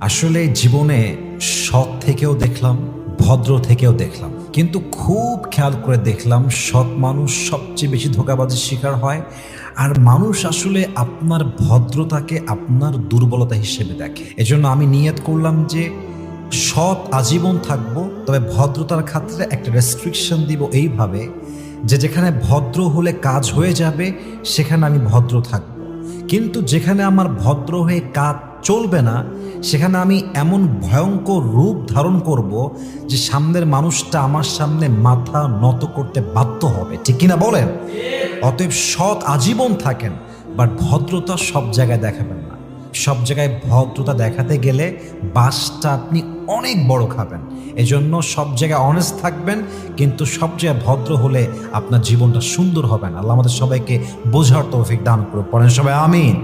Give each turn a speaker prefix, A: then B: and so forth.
A: আসলে জীবনে সৎ থেকেও দেখলাম, ভদ্র থেকেও দেখলাম, কিন্তু খুব খেয়াল করে দেখলাম সৎ মানুষ সবচেয়ে বেশি ধোঁকাবাজির শিকার হয়। আর মানুষ আসলে আপনার ভদ্রতাকে আপনার দুর্বলতা হিসেবে দেখে। এজন্য আমি নিয়ত করলাম যে সৎ আজীবন থাকবো, তবে ভদ্রতার ক্ষেত্রে একটা রেস্ট্রিকশন দিব এইভাবে যে যেখানে ভদ্র হলে কাজ হয়ে যাবে সেখানে আমি ভদ্র থাকব, কিন্তু যেখানে আমার ভদ্র হয়ে কাজ চলবে না সেখানে আমি এমন ভয়ঙ্কর রূপ ধারণ করব যে সামনের মানুষটা আমার সামনে মাথা নত করতে বাধ্য হবে। ঠিক কিনা বলেন? অতএব সৎ আজীবন থাকেন, বাট ভদ্রতা সব জায়গায় দেখাবেন না। সব জায়গায় ভদ্রতা দেখাতে গেলে বাসটা আপনি অনেক বড় খাবেন। এজন্য সব জায়গায় অনেস্ট থাকবেন, কিন্তু সব জায়গায় ভদ্র হলে আপনার জীবনটা সুন্দর হবে না। আল্লাহ আমাদের সবাইকে বোঝার তৌফিক দান করুক। পড়েন সবাই আমিন।